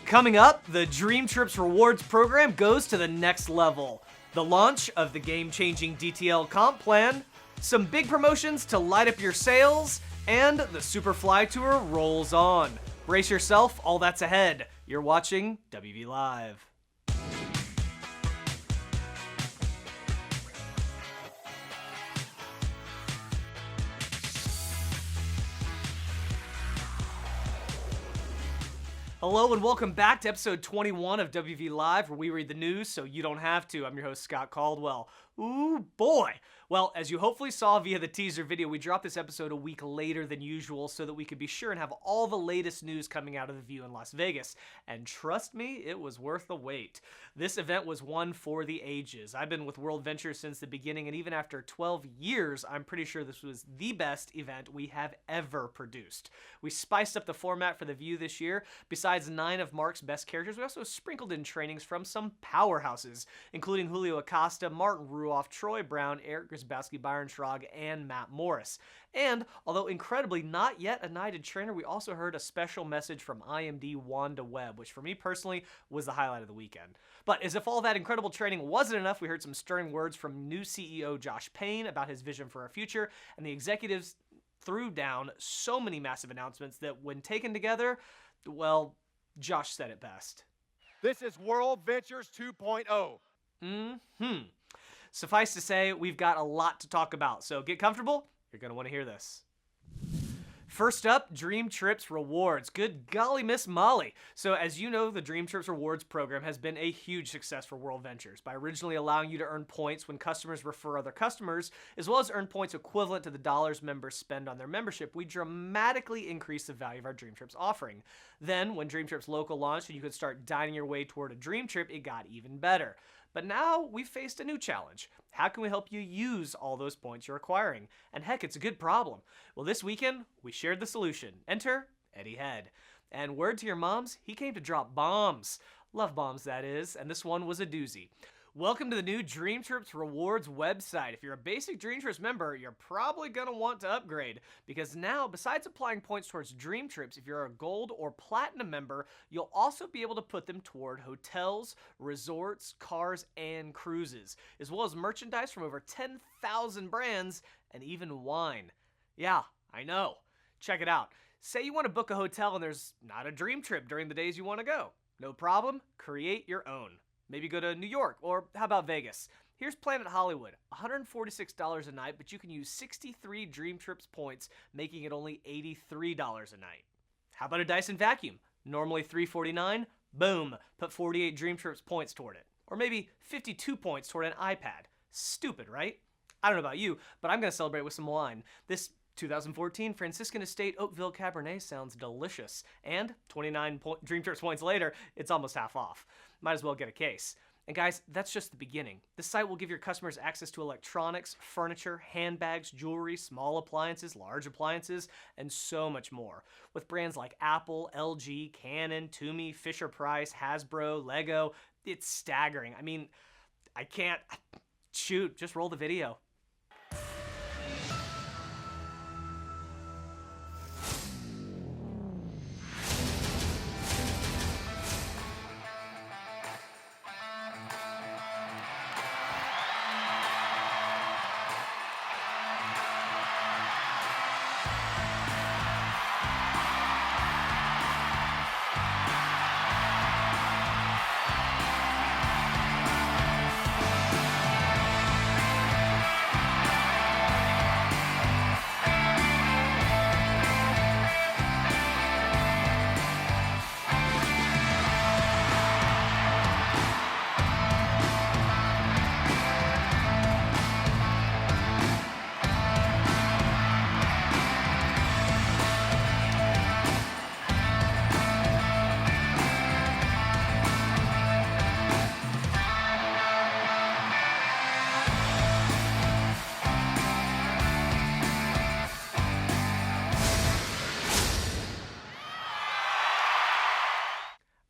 Coming up, the Dream Trips Rewards program goes to the next level. The launch of the game-changing DTL comp plan, some big promotions to light up your sales, and the Super Fly Tour rolls on. Brace yourself, all that's ahead. You're watching WV Live. Hello and welcome back to episode 21 of WV Live, where we read the news so you don't have to. I'm your host, Scott Caldwell. Ooh, boy. Well, as you hopefully saw via the teaser video, we dropped this episode a week later than usual so that we could be sure and have all the latest news coming out of the View in Las Vegas. And trust me, it was worth the wait. This event was one for the ages. I've been with WorldVentures since the beginning, and even after 12 years, I'm pretty sure this was the best event we have ever produced. We spiced up the format for the View this year. Besides 9 of Mark's best characters, we also sprinkled in trainings from some powerhouses, including Julio Acosta, Martin Ruoff, Troy Brown, Eric Grzybowski, Byron Schrag, and Matt Morris. And, although incredibly not yet a knighted trainer, we also heard a special message from IMD Wanda Webb, which for me personally was the highlight of the weekend. But as if all that incredible training wasn't enough, we heard some stirring words from new CEO Josh Payne about his vision for our future, and the executives threw down so many massive announcements that when taken together, well, Josh said it best. This is WorldVentures 2.0. Suffice to say, we've got a lot to talk about, so get comfortable. You're going to want to hear this. First up, Dream Trips Rewards. Good golly, Miss Molly. So as you know, the Dream Trips Rewards program has been a huge success for WorldVentures by originally allowing you to earn points when customers refer other customers, as well as earn points equivalent to the dollars members spend on their membership. We dramatically increased the value of our Dream Trips offering. Then, when Dream Trips Local launched and you could start dining your way toward a dream trip, it got even better. But now we've faced a new challenge. How can we help you use all those points you're acquiring? And heck, it's a good problem. Well, this weekend, we shared the solution. Enter Eddie Head. And word to your moms, he came to drop bombs. Love bombs, that is. And this one was a doozy. Welcome to the new Dream Trips Rewards website. If you're a basic Dream Trips member, you're probably going to want to upgrade, because now, besides applying points towards Dream Trips, if you're a Gold or Platinum member, you'll also be able to put them toward hotels, resorts, cars, and cruises, as well as merchandise from over 10,000 brands and even wine. Yeah, I know. Check it out. Say you want to book a hotel and there's not a Dream Trip during the days you want to go. No problem. Create your own. Maybe go to New York, or how about Vegas? Here's Planet Hollywood, $146 a night, but you can use 63 Dream Trips points, making it only $83 a night. How about a Dyson vacuum? Normally $349, boom, put 48 Dream Trips points toward it. Or maybe 52 points toward an iPad. Stupid, right? I don't know about you, but I'm going to celebrate with some wine. This 2014 Franciscan Estate Oakville Cabernet sounds delicious, and 29 Dream Trips points later, it's almost half off. Might as well get a case. And guys, that's just the beginning. This site will give your customers access to electronics, furniture, handbags, jewelry, small appliances, large appliances, and so much more. With brands like Apple, LG, Canon, Toomey, Fisher-Price, Hasbro, Lego, it's staggering. I mean, I can't... Shoot, just roll the video.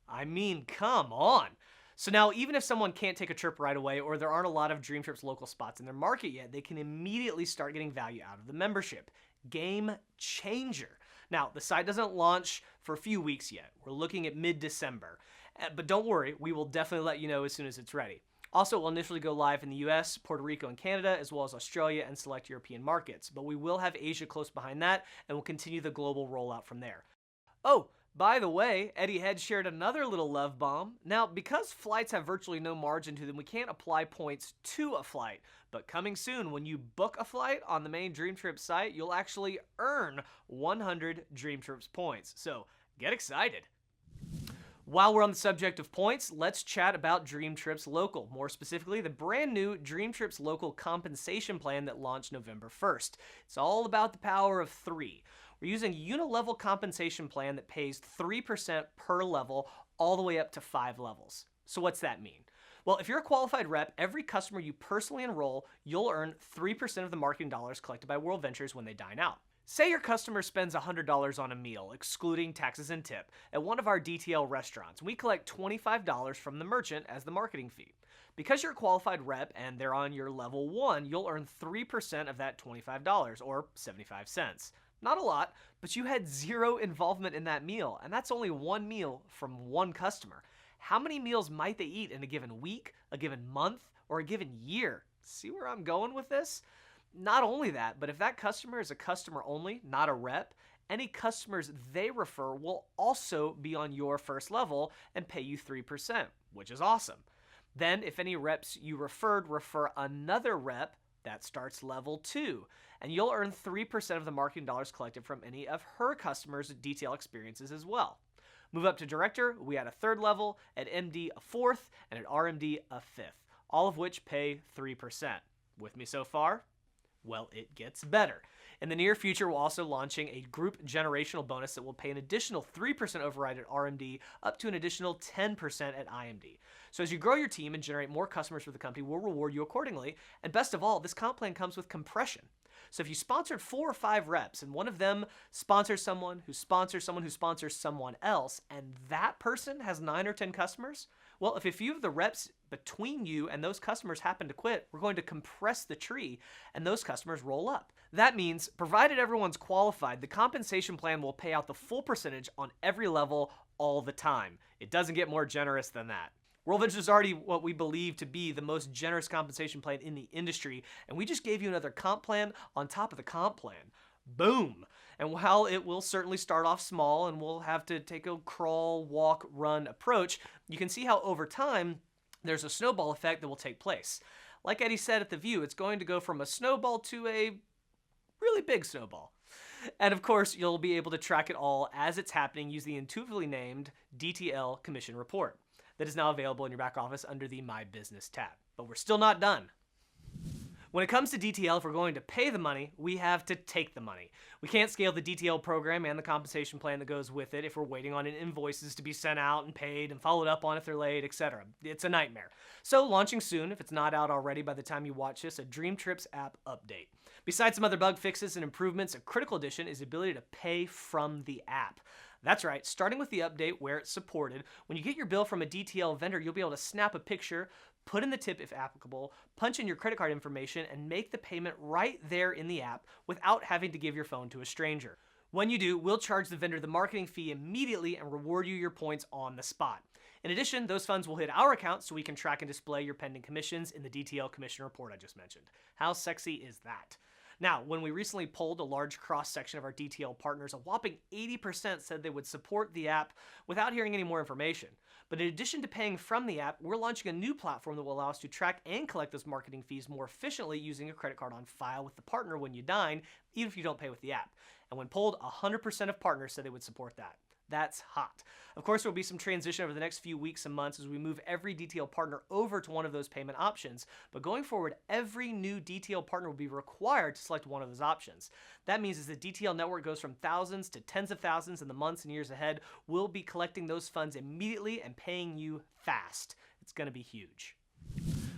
I mean, come on. So now, even if someone can't take a trip right away, or there aren't a lot of Dream Trips local spots in their market yet, they can immediately start getting value out of the membership. Game changer. Now, the site doesn't launch for a few weeks yet. We're looking at mid-December. But don't worry, we will definitely let you know as soon as it's ready. Also, we'll initially go live in the US, Puerto Rico, and Canada, as well as Australia and select European markets. But we will have Asia close behind that, and we'll continue the global rollout from there. Oh, by the way, Eddie Head shared another little love bomb. Now, because flights have virtually no margin to them, we can't apply points to a flight. But coming soon, when you book a flight on the main Dream Trips site, you'll actually earn 100 Dream Trips points. So, get excited. While we're on the subject of points, let's chat about Dream Trips Local, more specifically the brand new Dream Trips Local compensation plan that launched November 1st. It's all about the power of 3. We're using a uni-level compensation plan that pays 3% per level all the way up to 5 levels. So what's that mean? Well, if you're a qualified rep, every customer you personally enroll, you'll earn 3% of the marketing dollars collected by WorldVentures when they dine out. Say your customer spends $100 on a meal, excluding taxes and tip, at one of our DTL restaurants. We collect $25 from the merchant as the marketing fee. Because you're a qualified rep and they're on your level 1, you'll earn 3% of that $25, or 75 cents. Not a lot, but you had 0 involvement in that meal, and that's only one meal from one customer. How many meals might they eat in a given week, a given month, or a given year? See where I'm going with this? Not only that, but if that customer is a customer only, not a rep, any customers they refer will also be on your first level and pay you 3%, which is awesome. Then, if any reps you refer another rep, that starts level 2, and you'll earn 3% of the marketing dollars collected from any of her customers' DTL experiences as well. Move up to director, we add a 3rd level, at MD a 4th, and at RMD a 5th, all of which pay 3%. With me so far? Well, it gets better. In the near future, we're also launching a group generational bonus that will pay an additional 3% override at RMD up to an additional 10% at IMD. So as you grow your team and generate more customers for the company, we'll reward you accordingly. And best of all, this comp plan comes with compression. So if you sponsored 4 or 5 reps and one of them sponsors someone who sponsors someone who sponsors someone else, and that person has 9 or 10 customers, well, if a few of the reps between you and those customers happen to quit, we're going to compress the tree and those customers roll up. That means, provided everyone's qualified, the compensation plan will pay out the full percentage on every level all the time. It doesn't get more generous than that. WorldVentures is already what we believe to be the most generous compensation plan in the industry, and we just gave you another comp plan on top of the comp plan. Boom! And while it will certainly start off small and we'll have to take a crawl, walk, run approach, you can see how over time there's a snowball effect that will take place. Like Eddie said at the View, it's going to go from a snowball to a really big snowball. And of course, you'll be able to track it all as it's happening using the intuitively named DTL Commission Report that is now available in your back office under the My Business tab. But we're still not done. When it comes to DTL, if we're going to pay the money, we have to take the money. We can't scale the DTL program and the compensation plan that goes with it if we're waiting on invoices to be sent out and paid and followed up on if they're late, etc. It's a nightmare. So launching soon, if it's not out already by the time you watch this, a Dream Trips app update. Besides some other bug fixes and improvements, a critical addition is the ability to pay from the app. That's right, starting with the update where it's supported, when you get your bill from a DTL vendor, you'll be able to snap a picture, put in the tip if applicable, punch in your credit card information, and make the payment right there in the app without having to give your phone to a stranger. When you do, we'll charge the vendor the marketing fee immediately and reward you your points on the spot. In addition, those funds will hit our account so we can track and display your pending commissions in the DTL Commission Report I just mentioned. How sexy is that? Now, when we recently polled a large cross-section of our DTL partners, a whopping 80% said they would support the app without hearing any more information. But in addition to paying from the app, we're launching a new platform that will allow us to track and collect those marketing fees more efficiently using a credit card on file with the partner when you dine, even if you don't pay with the app. And when polled, 100% of partners said they would support that. That's hot. Of course, there will be some transition over the next few weeks and months as we move every DTL partner over to one of those payment options. But going forward, every new DTL partner will be required to select one of those options. That means as the DTL network goes from thousands to tens of thousands in the months and years ahead, we'll be collecting those funds immediately and paying you fast. It's going to be huge.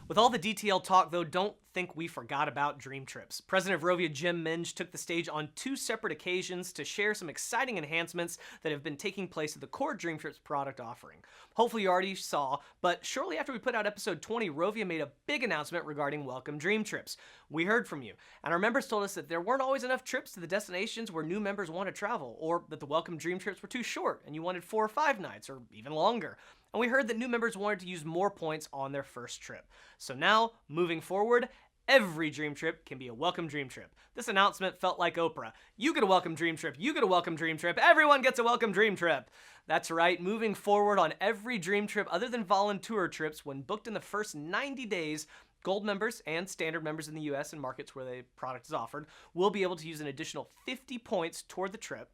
With all the detailed talk, though, don't think we forgot about Dream Trips. President of Rovia Jim Minge took the stage on 2 separate occasions to share some exciting enhancements that have been taking place at the core Dream Trips product offering. Hopefully you already saw, but shortly after we put out episode 20, Rovia made a big announcement regarding Welcome Dream Trips. We heard from you, and our members told us that there weren't always enough trips to the destinations where new members want to travel, or that the Welcome Dream Trips were too short and you wanted 4 or 5 nights, or even longer. And we heard that new members wanted to use more points on their first trip. So now, moving forward, every dream trip can be a welcome dream trip. This announcement felt like Oprah. You get a welcome dream trip, you get a welcome dream trip, everyone gets a welcome dream trip. That's right, moving forward on every dream trip other than volunteer trips, when booked in the first 90 days, Gold members and standard members in the US and markets where the product is offered will be able to use an additional 50 points toward the trip,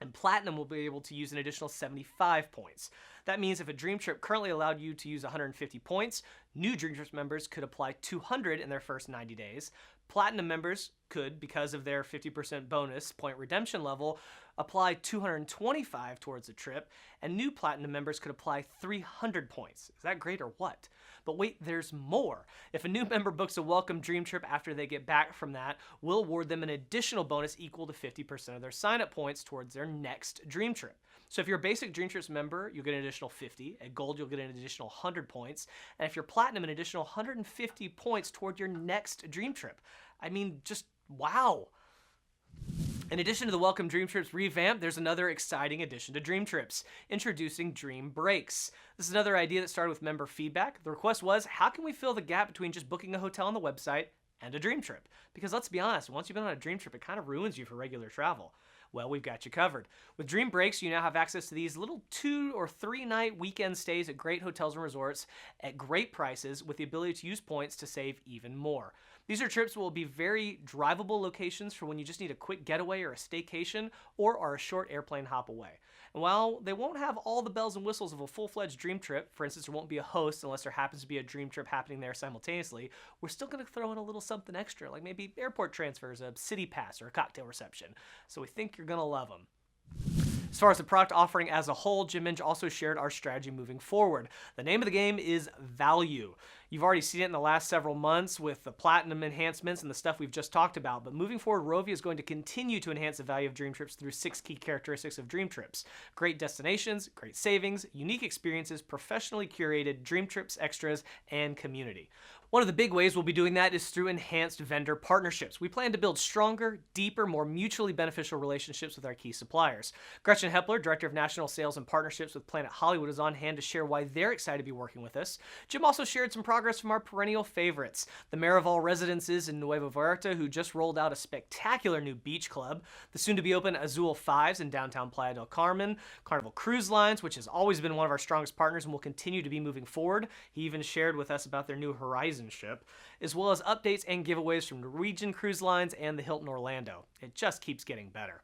and Platinum will be able to use an additional 75 points. That means if a Dream Trip currently allowed you to use 150 points, new Dream Trips members could apply 200 in their first 90 days. Platinum members could, because of their 50% bonus point redemption level, apply 225 towards the trip, and new Platinum members could apply 300 points. Is that great or what? But wait, there's more. If a new member books a welcome dream trip after they get back from that, we'll award them an additional bonus equal to 50% of their sign-up points towards their next dream trip. So if you're a basic Dream Trips member, you'll get an additional 50. At Gold, you'll get an additional 100 points. And if you're Platinum, an additional 150 points toward your next dream trip. I mean, just wow. In addition to the Welcome Dream Trips revamp, there's another exciting addition to Dream Trips, introducing Dream Breaks. This is another idea that started with member feedback. The request was, how can we fill the gap between just booking a hotel on the website and a dream trip? Because let's be honest, once you've been on a dream trip, it kind of ruins you for regular travel. Well, we've got you covered. With Dream Breaks, you now have access to these little 2 or 3 night weekend stays at great hotels and resorts at great prices with the ability to use points to save even more. These are trips that will be very drivable locations for when you just need a quick getaway or a staycation or are a short airplane hop away. And while they won't have all the bells and whistles of a full-fledged dream trip, for instance, there won't be a host unless there happens to be a dream trip happening there simultaneously, we're still going to throw in a little something extra, like maybe airport transfers, a city pass, or a cocktail reception. So we think you're going to love them. As far as the product offering as a whole, Jim Minge also shared our strategy moving forward. The name of the game is value. You've already seen it in the last several months with the Platinum enhancements and the stuff we've just talked about, but moving forward, Rovia is going to continue to enhance the value of Dream Trips through 6 key characteristics of Dream Trips. Great destinations, great savings, unique experiences, professionally curated Dream Trips extras, and community. One of the big ways we'll be doing that is through enhanced vendor partnerships. We plan to build stronger, deeper, more mutually beneficial relationships with our key suppliers. Gretchen Hepler, Director of National Sales and Partnerships with Planet Hollywood, is on hand to share why they're excited to be working with us. Jim also shared some progress from our perennial favorites, the Marival Residences in Nueva Vallarta, who just rolled out a spectacular new beach club, the soon-to-be-open Azul Fives in downtown Playa del Carmen, Carnival Cruise Lines, which has always been one of our strongest partners and will continue to be moving forward. He even shared with us about their new Horizon ship, as well as updates and giveaways from Norwegian Cruise Lines and the Hilton Orlando. It just keeps getting better.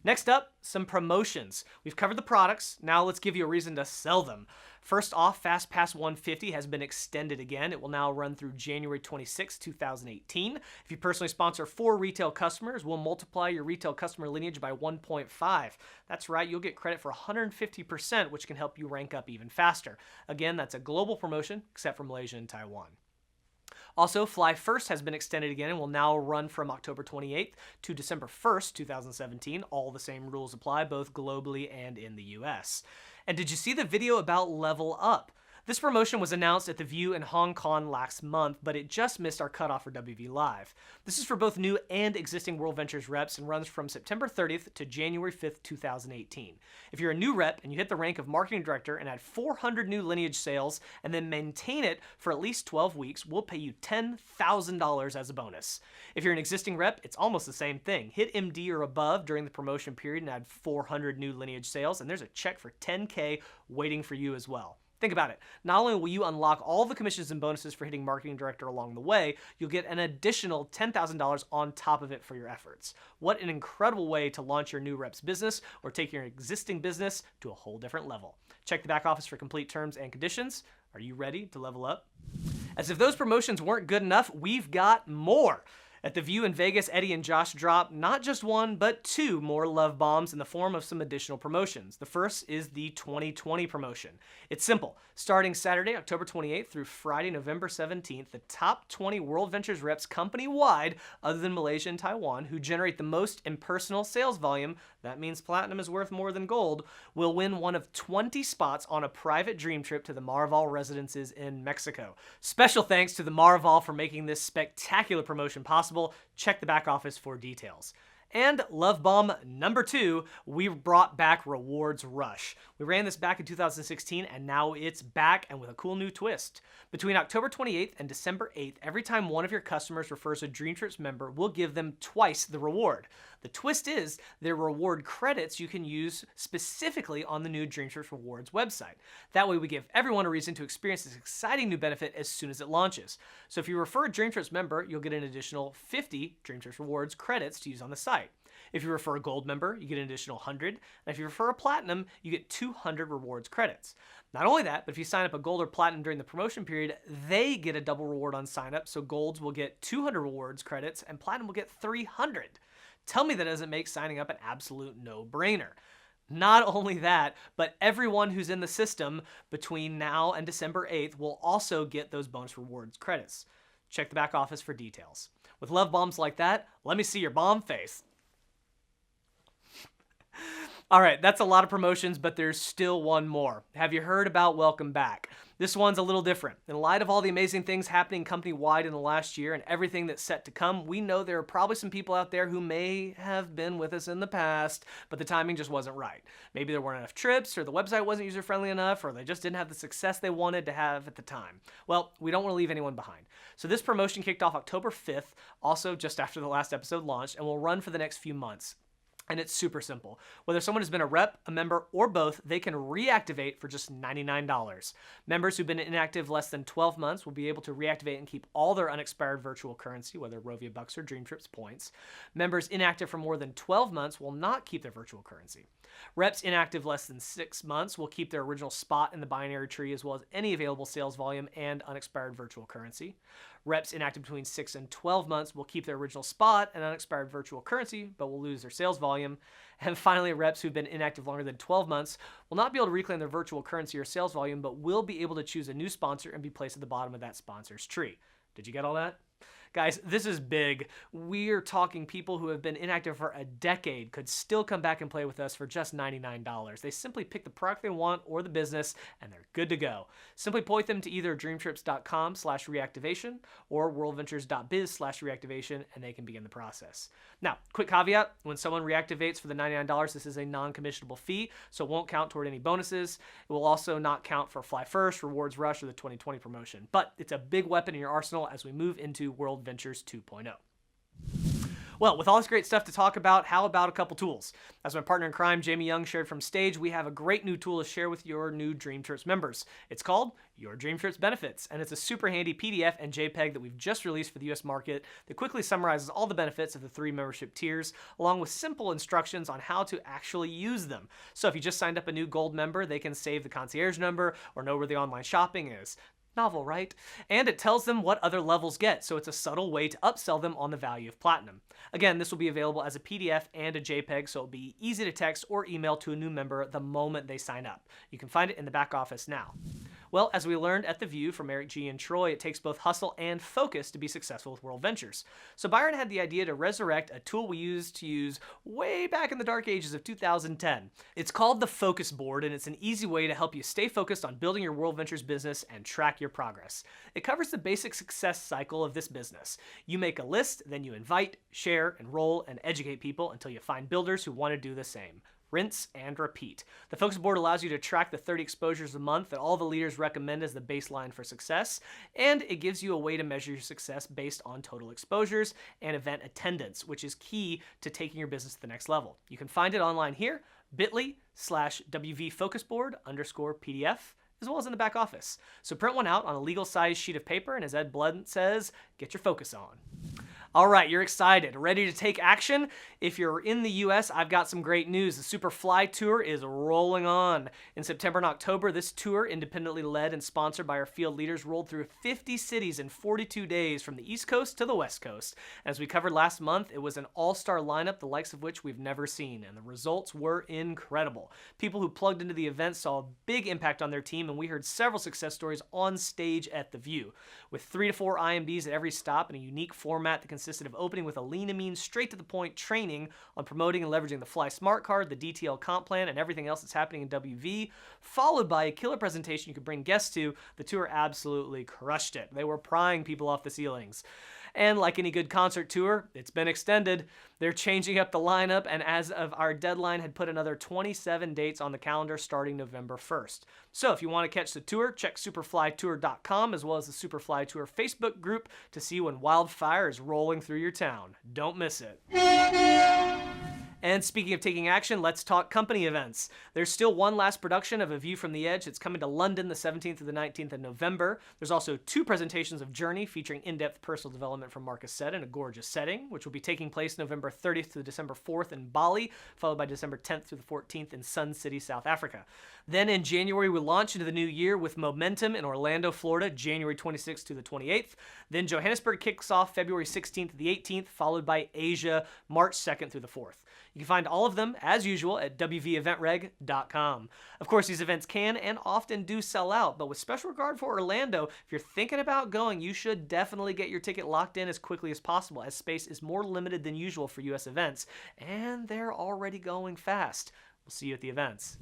Next up, some promotions. We've covered the products, now let's give you a reason to sell them. First off, FastPass 150 has been extended again. It will now run through January 26, 2018. If you personally sponsor 4 retail customers, we'll multiply your retail customer lineage by 1.5. That's right, you'll get credit for 150%, which can help you rank up even faster. Again, that's a global promotion, except for Malaysia and Taiwan. Also, Fly First has been extended again and will now run from October 28th to December 1st, 2017. All the same rules apply, both globally and in the US. And did you see the video about Level Up? This promotion was announced at The View in Hong Kong last month, but it just missed our cutoff for WV Live. This is for both new and existing WorldVentures reps and runs from September 30th to January 5th, 2018. If you're a new rep and you hit the rank of marketing director and add 400 new lineage sales and then maintain it for at least 12 weeks, we'll pay you $10,000 as a bonus. If you're an existing rep, it's almost the same thing. Hit MD or above during the promotion period and add 400 new lineage sales, and there's a check for $10K waiting for you as well. Think about it. Not only will you unlock all the commissions and bonuses for hitting marketing director along the way, you'll get an additional $10,000 on top of it for your efforts. What an incredible way to launch your new rep's business or take your existing business to a whole different level. Check the back office for complete terms and conditions. Are you ready to level up? As if those promotions weren't good enough, we've got more. At the View in Vegas, Eddie and Josh dropped not just one, but two more love bombs in the form of some additional promotions. The first is the 2020 promotion. It's simple. Starting Saturday, October 28th through Friday, November 17th, the top 20 WorldVentures reps company-wide, other than Malaysia and Taiwan, who generate the most impersonal sales volume, that means platinum is worth more than gold, will win one of 20 spots on a private dream trip to the Marval residences in Mexico. Special thanks to the Marval for making this spectacular promotion possible. Check the back office for details. And love bomb number 2, we brought back Rewards Rush. We ran this back in 2016 and now it's back and with a cool new twist. Between October 28th and December 8th, every time one of your customers refers a Dream Trips member, we'll give them twice the reward. The twist is they're reward credits you can use specifically on the new Dream Trips Rewards website. That way we give everyone a reason to experience this exciting new benefit as soon as it launches. So if you refer a Dream Trips member, you'll get an additional 50 Dream Trips Rewards credits to use on the site. If you refer a gold member, you get an additional 100, and if you refer a platinum, you get 200 rewards credits. Not only that, but if you sign up a gold or platinum during the promotion period, they get a double reward on sign up, so golds will get 200 rewards credits and platinum will get 300. Tell me that doesn't make signing up an absolute no-brainer. Not only that, but everyone who's in the system between now and December 8th will also get those bonus rewards credits. Check the back office for details. With love bombs like that, let me see your bomb face. All right, that's a lot of promotions, but there's still one more. Have you heard about Welcome Back? This one's a little different. In light of all the amazing things happening company-wide in the last year and everything that's set to come, we know there are probably some people out there who may have been with us in the past, but the timing just wasn't right. Maybe there weren't enough trips, or the website wasn't user-friendly enough, or they just didn't have the success they wanted to have at the time. Well, we don't want to leave anyone behind. So this promotion kicked off October 5th, also just after the last episode launched, and will run for the next few months. And it's super simple. Whether someone has been a rep, a member, or both, they can reactivate for just $99. Members who've been inactive less than 12 months will be able to reactivate and keep all their unexpired virtual currency, whether Rovia Bucks or Dream Trips points. Members inactive for more than 12 months will not keep their virtual currency. Reps inactive less than 6 months will keep their original spot in the binary tree as well as any available sales volume and unexpired virtual currency. Reps inactive between 6 and 12 months will keep their original spot and unexpired virtual currency, but will lose their sales volume. And finally, reps who've been inactive longer than 12 months will not be able to reclaim their virtual currency or sales volume, but will be able to choose a new sponsor and be placed at the bottom of that sponsor's tree. Did you get all that? Guys, this is big. We're talking people who have been inactive for a decade could still come back and play with us for just $99. They simply pick the product they want or the business, and they're good to go. Simply point them to either dreamtrips.com/reactivation or worldventures.biz/reactivation, and they can begin the process. Now, quick caveat, when someone reactivates for the $99, this is a non-commissionable fee, so it won't count toward any bonuses. It will also not count for Fly First, Rewards Rush, or the 2020 promotion. But it's a big weapon in your arsenal as we move into WorldVentures 2.0. Well, with all this great stuff to talk about, how about a couple tools? As my partner in crime, Jamie Young, shared from stage, we have a great new tool to share with your new Dream Trips members. It's called Your Dream Trips Benefits, and it's a super handy PDF and JPEG that we've just released for the US market that quickly summarizes all the benefits of the 3 membership tiers, along with simple instructions on how to actually use them. So if you just signed up a new gold member, they can save the concierge number or know where the online shopping is. Novel, right? And it tells them what other levels get, so it's a subtle way to upsell them on the value of platinum. Again, this will be available as a PDF and a JPEG, so it'll be easy to text or email to a new member the moment they sign up. You can find it in the back office now. Well, as we learned at The View from Eric G. and Troy, it takes both hustle and focus to be successful with WorldVentures. So Byron had the idea to resurrect a tool we used to use way back in the dark ages of 2010. It's called the Focus Board, and it's an easy way to help you stay focused on building your WorldVentures business and track your progress. It covers the basic success cycle of this business. You make a list, then you invite, share, enroll, and educate people until you find builders who want to do the same. Rinse and repeat. The Focus Board allows you to track the 30 exposures a month that all the leaders recommend as the baseline for success, and it gives you a way to measure your success based on total exposures and event attendance, which is key to taking your business to the next level. You can find it online here, bit.ly/WV-Focusboard_PDF, as well as in the back office. So print one out on a legal size sheet of paper, and as Ed Blunt says, get your focus on. All right, you're excited, ready to take action? If you're in the US, I've got some great news. The Super Fly Tour is rolling on. In September and October, this tour, independently led and sponsored by our field leaders, rolled through 50 cities in 42 days from the East Coast to the West Coast. As we covered last month, it was an all-star lineup, the likes of which we've never seen, and the results were incredible. People who plugged into the event saw a big impact on their team, and we heard several success stories on stage at The View. With 3 to 4 IMDs at every stop and a unique format that consisted of opening with a lean and mean, straight-to-the-point training on promoting and leveraging the Fly Smart Card, the DTL comp plan, and everything else that's happening in WV, followed by a killer presentation you could bring guests to, the tour absolutely crushed it. They were prying people off the ceilings. And like any good concert tour, it's been extended. They're changing up the lineup, and as of our deadline, had put another 27 dates on the calendar starting November 1st. So if you want to catch the tour, check superflytour.com as well as the Superfly Tour Facebook group to see when wildfire is rolling through your town. Don't miss it. And speaking of taking action, let's talk company events. There's still one last production of A View from the Edge. It's coming to London the 17th to the 19th of November. There's also 2 presentations of Journey featuring in-depth personal development from Marcus Sett in a gorgeous setting, which will be taking place November 30th to December 4th in Bali, followed by December 10th through the 14th in Sun City, South Africa. Then in January, we launch into the new year with Momentum in Orlando, Florida, January 26th to the 28th. Then Johannesburg kicks off February 16th to the 18th, followed by Asia, March 2nd through the 4th. You can find all of them, as usual, at wveventreg.com. Of course, these events can and often do sell out, but with special regard for Orlando, if you're thinking about going, you should definitely get your ticket locked in as quickly as possible, as space is more limited than usual for U.S. events, and they're already going fast. We'll see you at the events.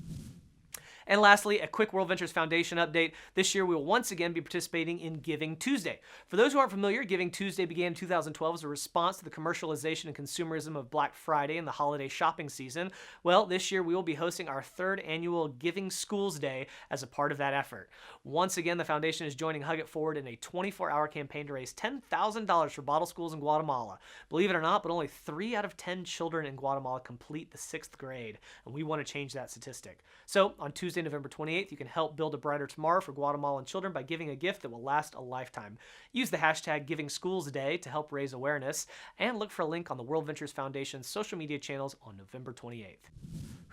And lastly, a quick WorldVentures Foundation update. This year, we will once again be participating in Giving Tuesday. For those who aren't familiar, Giving Tuesday began in 2012 as a response to the commercialization and consumerism of Black Friday and the holiday shopping season. Well, this year, we will be hosting our 3rd annual Giving Schools Day as a part of that effort. Once again, the foundation is joining Hug It Forward in a 24-hour campaign to raise $10,000 for bottle schools in Guatemala. Believe it or not, but only 3 out of 10 children in Guatemala complete the 6th grade, and we want to change that statistic. So, on Tuesday, November 28th, you can help build a brighter tomorrow for Guatemalan children by giving a gift that will last a lifetime. Use the hashtag GivingSchoolsDay to help raise awareness, and look for a link on the WorldVentures Foundation's social media channels on November 28th.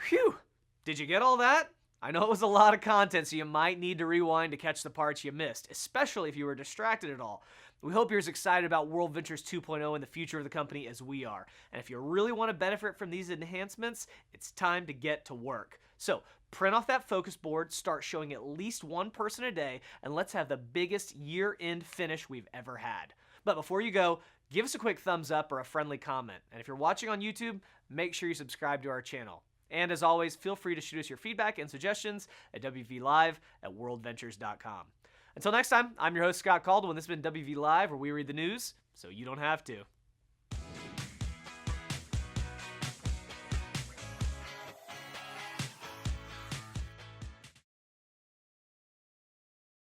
Phew! Did you get all that? I know it was a lot of content, so you might need to rewind to catch the parts you missed, especially if you were distracted at all. We hope you're as excited about WorldVentures 2.0 and the future of the company as we are. And if you really want to benefit from these enhancements, it's time to get to work. So, print off that focus board, start showing at least one person a day, and let's have the biggest year-end finish we've ever had. But before you go, give us a quick thumbs up or a friendly comment. And if you're watching on YouTube, make sure you subscribe to our channel. And as always, feel free to shoot us your feedback and suggestions at wvlive@worldventures.com. Until next time, I'm your host, Scott Caldwell, and this has been WV Live, where we read the news so you don't have to.